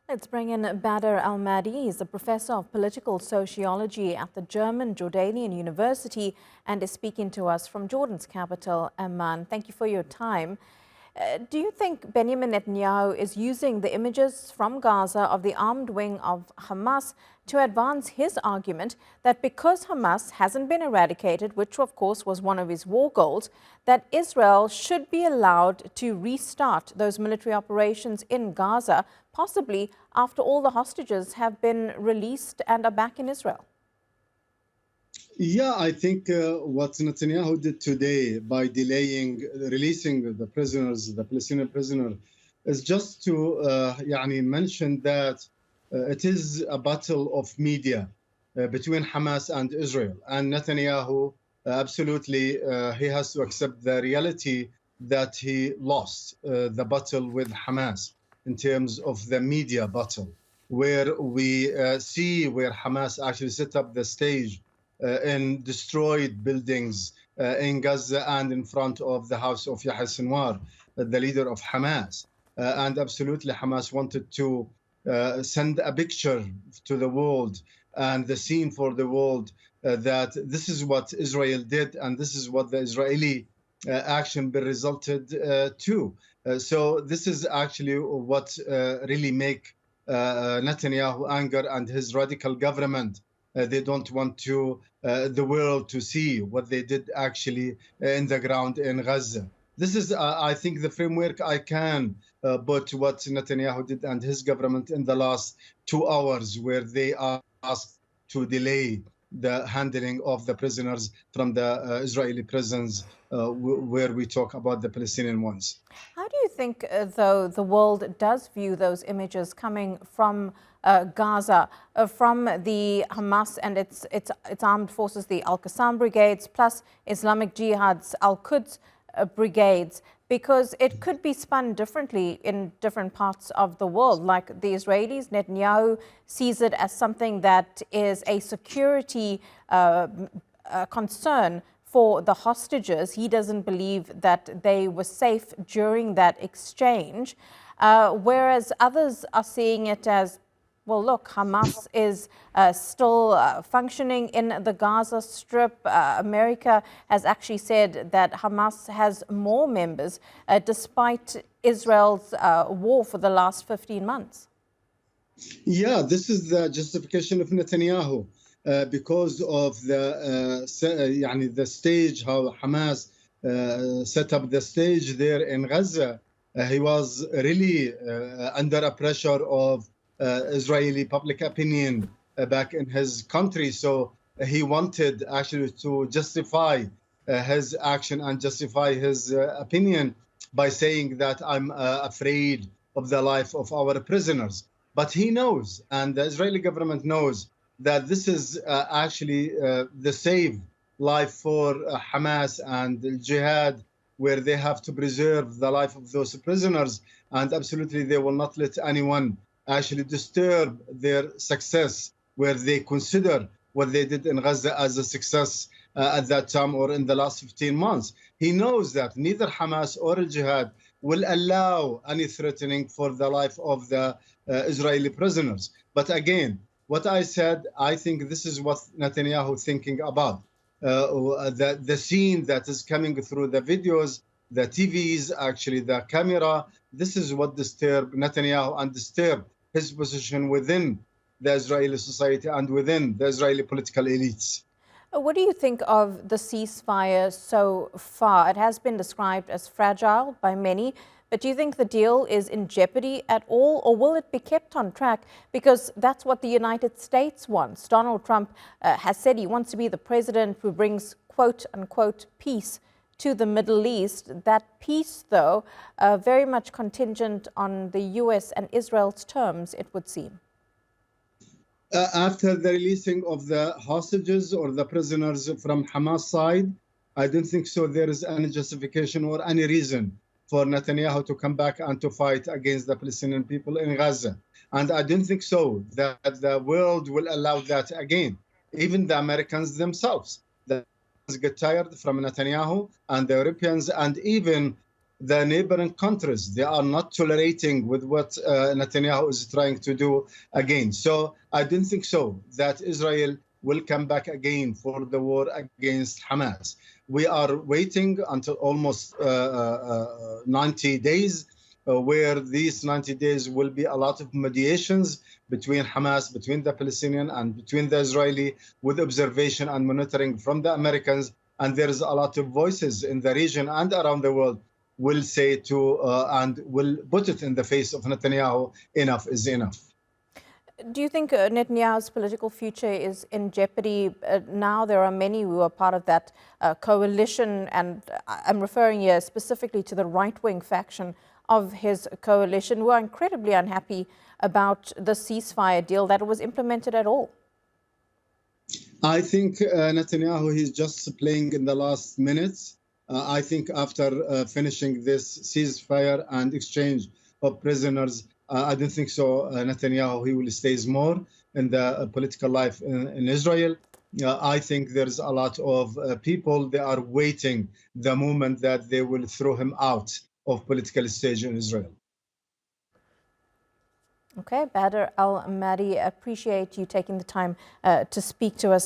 Let's bring in Badr Al-Madi. He's a professor of political sociology at the German Jordanian University and is speaking to us from Jordan's capital, Amman. Thank you for your time. Do you think Benjamin Netanyahu is using the images from Gaza of the armed wing of Hamas to advance his argument that because Hamas hasn't been eradicated, which of course was one of his war goals, that Israel should be allowed to restart those military operations in Gaza, possibly after all the hostages have been released and are back in Israel? Yeah, I think what Netanyahu did today by delaying releasing the prisoners, the Palestinian prisoner, is just to mention that it is a battle of media between Hamas and Israel. And Netanyahu, absolutely, he has to accept the reality that he lost the battle with Hamas in terms of the media battle, where we see where Hamas actually set up the stage in destroyed buildings in Gaza and in front of the house of Yahya Sinwar, the leader of Hamas. And absolutely, Hamas wanted to send a picture to the world and the scene for the world that this is what Israel did and this is what the Israeli action resulted to. So this is actually what really make Netanyahu anger and his radical government. They don't want to the world to see what they did actually in the ground in Gaza. This is, I think, the framework I can put what Netanyahu did and his government in the last 2 hours, where they asked to delay the handling of the prisoners from the Israeli prisons, where we talk about the Palestinian ones. How do you think, though, the world does view those images coming from Gaza, from the Hamas and its armed forces, the Al-Qassam brigades, plus Islamic Jihad's Al-Quds brigades, because it could be spun differently in different parts of the world. Like the Israelis, Netanyahu sees it as something that is a security concern for the hostages. He doesn't believe that they were safe during that exchange, whereas others are seeing it as, well, look, Hamas is still functioning in the Gaza Strip. America has actually said that Hamas has more members despite Israel's war for the last 15 months. Yeah, this is the justification of Netanyahu because of the stage, how Hamas set up the stage there in Gaza. He was really under a pressure of Israeli public opinion back in his country. So he wanted actually to justify his action and justify his opinion by saying that I'm afraid of the life of our prisoners. But he knows, and the Israeli government knows, that this is actually the safe life for Hamas and the Jihad, where they have to preserve the life of those prisoners. And absolutely, they will not let anyone actually disturb their success, where they consider what they did in Gaza as a success at that time or in the last 15 months. He knows that neither Hamas or Jihad will allow any threatening for the life of the Israeli prisoners. But again, what I said, I think this is what Netanyahu thinking about. The scene that is coming through the videos, the TVs, actually the camera, this is what disturbed Netanyahu and disturbed his position within the Israeli society and within the Israeli political elites. What do you think of the ceasefire so far? It has been described as fragile by many, but do you think the deal is in jeopardy at all, or will it be kept on track? Because that's what the United States wants. Donald Trump has said he wants to be the president who brings, quote unquote, peace to the Middle East. That peace, though, very much contingent on the U.S. and Israel's terms, it would seem. After the releasing of the hostages or the prisoners from Hamas side, I don't think so there is any justification or any reason for Netanyahu to come back and to fight against the Palestinian people in Gaza. And I don't think so that the world will allow that again. Even the Americans themselves, the Americans get tired from Netanyahu, and the Europeans and even the neighboring countries. They are not tolerating with what Netanyahu is trying to do again. So I don't think so that Israel will come back again for the war against Hamas. We are waiting until almost 90 days, where these 90 days will be a lot of mediations between Hamas, between the Palestinian and between the Israeli, with observation and monitoring from the Americans. And there is a lot of voices in the region and around the world will say to and will put it in the face of Netanyahu, enough is enough. Do you think Netanyahu's political future is in jeopardy? Now there are many who are part of that coalition, and I'm referring here specifically to the right-wing faction of his coalition, who are incredibly unhappy about the ceasefire deal, that it was implemented at all. I think Netanyahu, he's just playing in the last minutes. I think after finishing this ceasefire and exchange of prisoners, I don't think so. Netanyahu, he will stay more in the political life in Israel. I think there's a lot of people, they are waiting the moment that they will throw him out of political stage in Israel. Okay, Badr Al-Madi, appreciate you taking the time to speak to us.